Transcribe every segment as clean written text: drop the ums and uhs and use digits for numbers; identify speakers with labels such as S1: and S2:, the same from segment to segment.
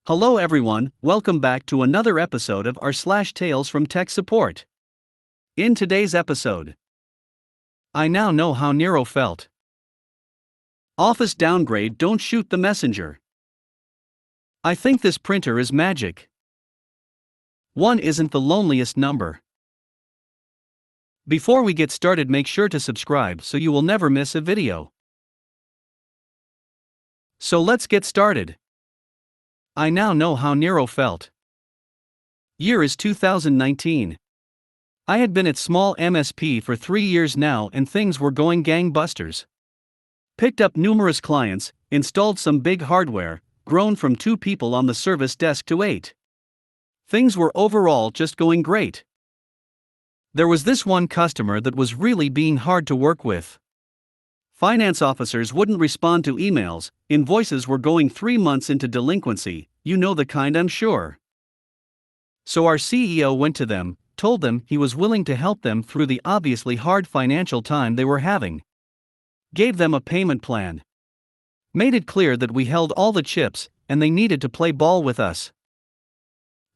S1: Hello everyone, welcome back to another episode of r/slash Tales from Tech Support. In today's episode, I now know how NERO felt. Office downgrade, don't shoot the messenger. I think this printer is magic. One isn't the loneliest number. Before we get started, make sure to subscribe so you will never miss a video. So let's get started. I now know how NERO felt. Year is 2019. I had been at small MSP for 3 years now and things were going gangbusters. Picked up numerous clients, installed some big hardware, grown from 2 people on the service desk to 8. Things were overall just going great. There was this one customer that was really being hard to work with. Finance officers wouldn't respond to emails, invoices were going 3 months into delinquency, you know the kind, I'm sure. So our CEO went to them, told them he was willing to help them through the obviously hard financial time they were having. Gave them a payment plan. Made it clear that we held all the chips, and they needed to play ball with us.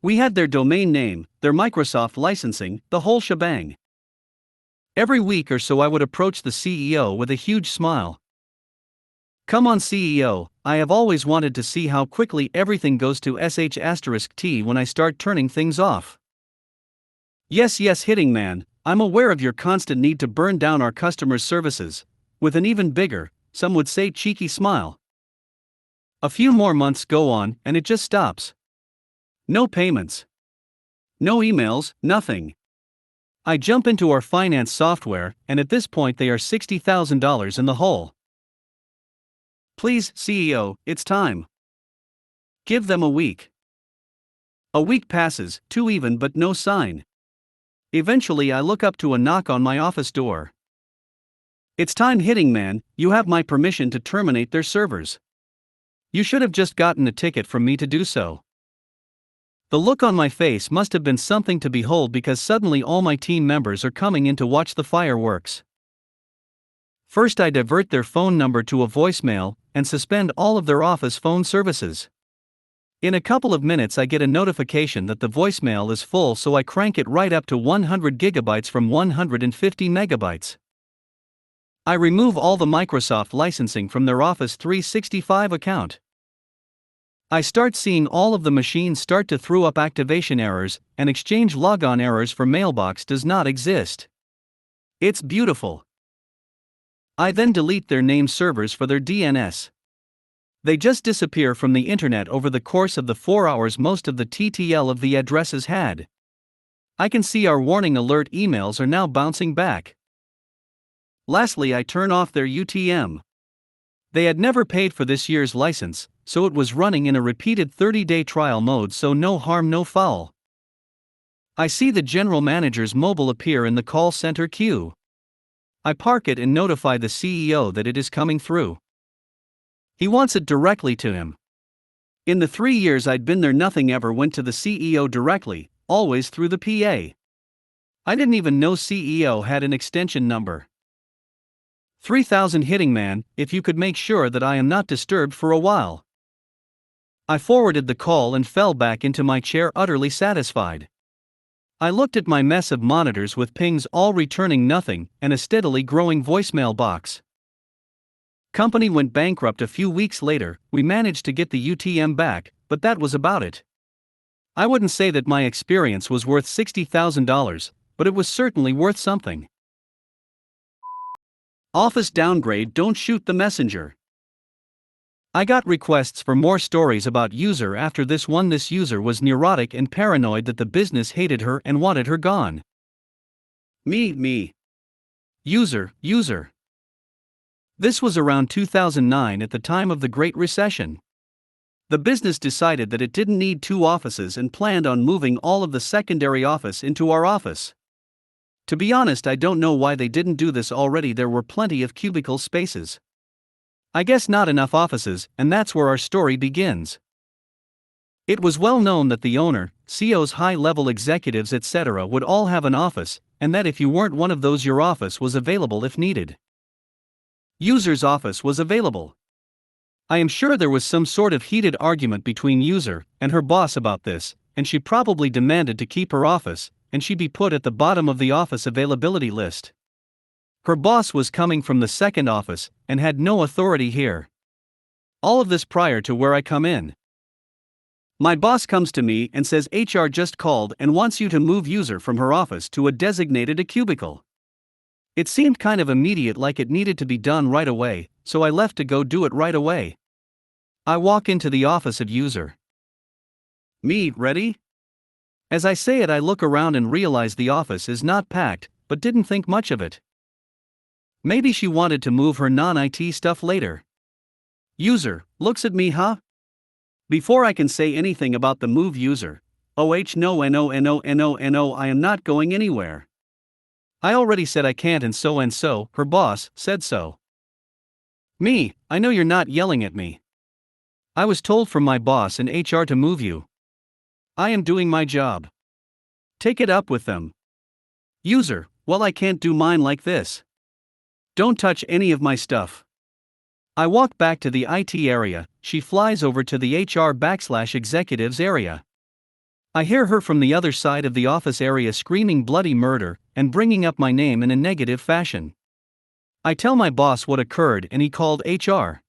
S1: We had their domain name, their Microsoft licensing, the whole shebang. Every week or so I would approach the CEO with a huge smile. Come on CEO, I have always wanted to see how quickly everything goes to sh*t when I start turning things off. Yes, hitting man, I'm aware of your constant need to burn down our customers' services, with an even bigger, some would say cheeky smile. A few more months go on and it just stops. No payments. No emails, nothing. I jump into our finance software, and at this point they are $60,000 in the hole. Please, CEO, it's time. Give them a week. A week passes, 2 even, but no sign. Eventually I look up to a knock on my office door. It's time, hitting man, you have my permission to terminate their servers. You should have just gotten a ticket from me to do so. The look on my face must have been something to behold because suddenly all my team members are coming in to watch the fireworks. First I divert their phone number to a voicemail and suspend all of their office phone services. In a couple of minutes I get a notification that the voicemail is full, so I crank it right up to 100 gigabytes from 150 megabytes. I remove all the Microsoft licensing from their Office 365 account. I start seeing all of the machines start to throw up activation errors, and Exchange logon errors for mailbox does not exist. It's beautiful. I then delete their name servers for their DNS. They just disappear from the internet over the course of the 4 hours most of the TTL of the addresses had. I can see our warning alert emails are now bouncing back. Lastly, I turn off their UTM. They had never paid for this year's license, so it was running in a repeated 30-day trial mode, so no harm no foul. I see the general manager's mobile appear in the call center queue. I park it and notify the CEO that it is coming through. He wants it directly to him. In the 3 years I'd been there, nothing ever went to the CEO directly, always through the PA. I didn't even know CEO had an extension number. 3000, hitting man, if you could make sure that I am not disturbed for a while. I forwarded the call and fell back into my chair, utterly satisfied. I looked at my mess of monitors with pings all returning nothing and a steadily growing voicemail box. Company went bankrupt a few weeks later. We managed to get the UTM back, but that was about it. I wouldn't say that my experience was worth $60,000, but it was certainly worth something. Office downgrade, don't shoot the messenger. I got requests for more stories about user after this one. This user was neurotic and paranoid that the business hated her and wanted her gone. Me. User. This was around 2009, at the time of the Great Recession. The business decided that it didn't need 2 offices and planned on moving all of the secondary office into our office. To be honest, I don't know why they didn't do this already. There were plenty of cubicle spaces. I guess not enough offices, and that's where our story begins. It was well known that the owner, CEOs, high-level executives, etc. would all have an office, and that if you weren't one of those, your office was available if needed. User's office was available. I am sure there was some sort of heated argument between user and her boss about this, and she probably demanded to keep her office, and she be put at the bottom of the office availability list. Her boss was coming from the second office and had no authority here. All of this prior to where I come in. My boss comes to me and says HR just called and wants you to move user from her office to a designated cubicle. It seemed kind of immediate, like it needed to be done right away, so I left to go do it right away. I walk into the office of user. Me, ready? As I say it, I look around and realize the office is not packed, but didn't think much of it. Maybe she wanted to move her non-IT stuff later. User looks at me, huh? Before I can say anything about the move, user, no, I am not going anywhere. I already said I can't, and so, her boss said so. Me, I know you're not yelling at me. I was told from my boss and HR to move you. I am doing my job. Take it up with them. User, well, I can't do mine like this. Don't touch any of my stuff. I walk back to the IT area, she flies over to the HR/executives area. I hear her from the other side of the office area screaming bloody murder and bringing up my name in a negative fashion. I tell my boss what occurred and he called HR.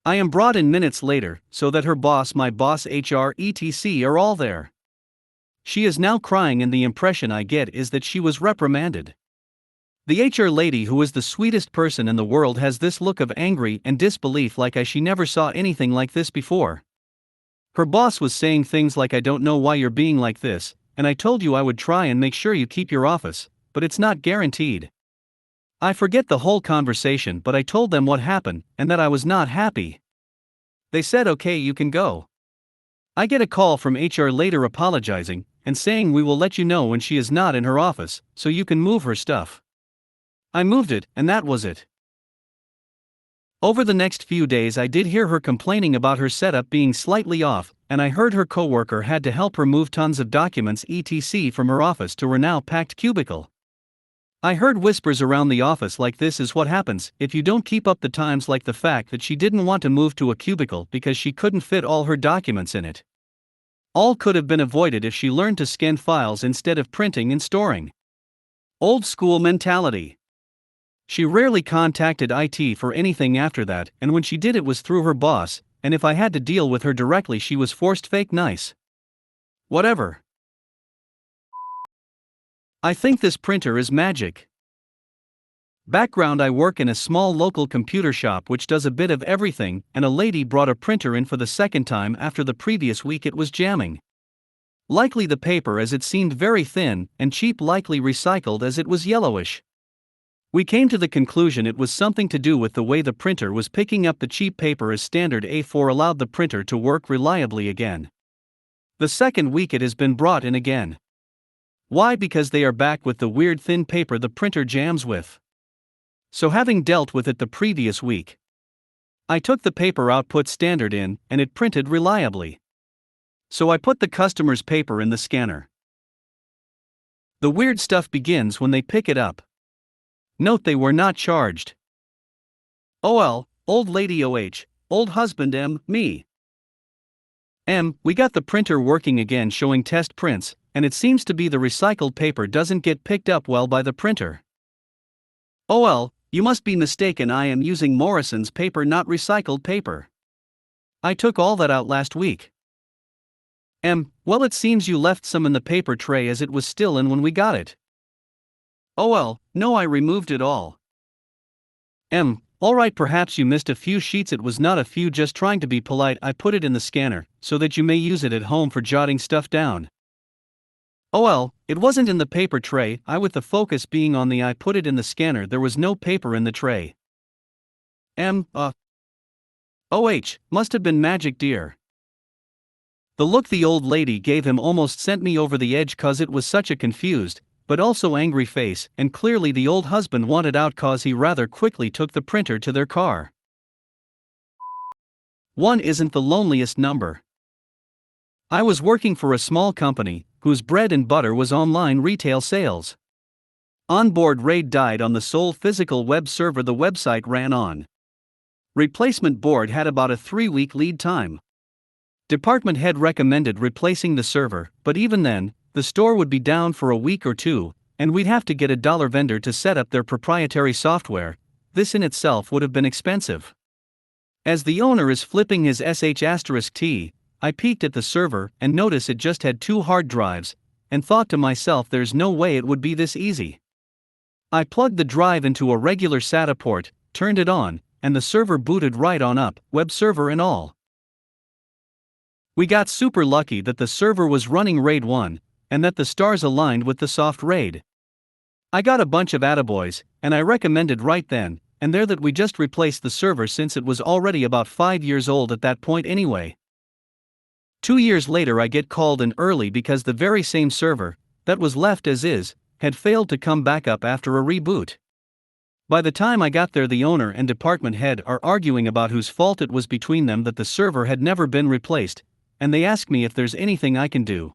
S1: I am brought in minutes later, so that her boss, my boss, HR, etc. are all there. She is now crying, and the impression I get is that she was reprimanded. The HR lady, who is the sweetest person in the world, has this look of angry and disbelief, like she never saw anything like this before. Her boss was saying things like, I don't know why you're being like this, and I told you I would try and make sure you keep your office, but it's not guaranteed. I forget the whole conversation, but I told them what happened and that I was not happy. They said, okay, you can go. I get a call from HR later apologizing and saying we will let you know when she is not in her office, so you can move her stuff. I moved it, and that was it. Over the next few days I did hear her complaining about her setup being slightly off, and I heard her coworker had to help her move tons of documents etc. from her office to her now packed cubicle. I heard whispers around the office like, this is what happens if you don't keep up the times, like the fact that she didn't want to move to a cubicle because she couldn't fit all her documents in it. All could have been avoided if she learned to scan files instead of printing and storing. Old school mentality. She rarely contacted IT for anything after that, and when she did, it was through her boss, and if I had to deal with her directly, she was forced fake nice. Whatever. I think this printer is magic. Background: I work in a small local computer shop which does a bit of everything, and a lady brought a printer in for the second time after the previous week it was jamming. Likely the paper, as it seemed very thin and cheap, likely recycled as it was yellowish. We came to the conclusion it was something to do with the way the printer was picking up the cheap paper, as standard A4 allowed the printer to work reliably again. The second week it has been brought in again. Why? Because they are back with the weird thin paper the printer jams with. So, having dealt with it the previous week, I took the paper out, put standard in, and it printed reliably. So I put the customer's paper in the scanner. The weird stuff begins when they pick it up. Note they were not charged. OL, old lady OH, old husband M, me. We got the printer working again, showing test prints, and it seems to be the recycled paper doesn't get picked up well by the printer. OL, you must be mistaken, I am using Morrison's paper, not recycled paper. I took all that out last week. Well, it seems you left some in the paper tray as it was still in when we got it. OL, no, I removed it all. Alright, perhaps you missed a few sheets, it was not a few, just trying to be polite, I put it in the scanner, so that you may use it at home for jotting stuff down. OL, it wasn't in the paper tray, with the focus being on the I put it in the scanner, there was no paper in the tray. OH, must have been magic, dear. The look the old lady gave him almost sent me over the edge, cause it was such a confused, but also angry face, and clearly the old husband wanted out cause he rather quickly took the printer to their car. 1 isn't the loneliest number. I was working for a small company, whose bread and butter was online retail sales. Onboard RAID died on the sole physical web server the website ran on. Replacement board had about a 3-week lead time. Department head recommended replacing the server, but even then, the store would be down for a week or two, and we'd have to get a dollar vendor to set up their proprietary software. This in itself would have been expensive. As the owner is flipping his sh*t, I peeked at the server and noticed it just had 2 hard drives, and thought to myself there's no way it would be this easy. I plugged the drive into a regular SATA port, turned it on, and the server booted right on up, web server and all. We got super lucky that the server was running RAID 1, and that the stars aligned with the soft RAID. I got a bunch of attaboys, and I recommended right then and there that we just replace the server since it was already about 5 years old at that point anyway. 2 years later I get called in early because the very same server, that was left as is, had failed to come back up after a reboot. By the time I got there, the owner and department head are arguing about whose fault it was between them that the server had never been replaced, and they ask me if there's anything I can do.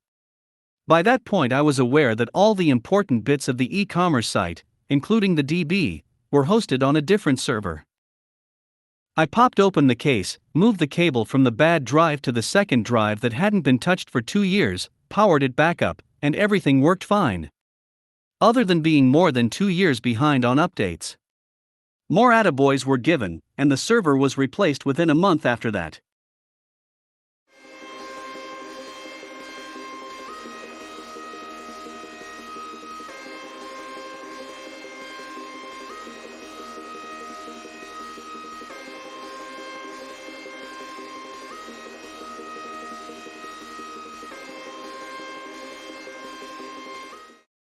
S1: By that point I was aware that all the important bits of the e-commerce site, including the DB, were hosted on a different server. I popped open the case, moved the cable from the bad drive to the second drive that hadn't been touched for 2 years, powered it back up, and everything worked fine. Other than being more than 2 years behind on updates. More attaboys were given, and the server was replaced within a month after that.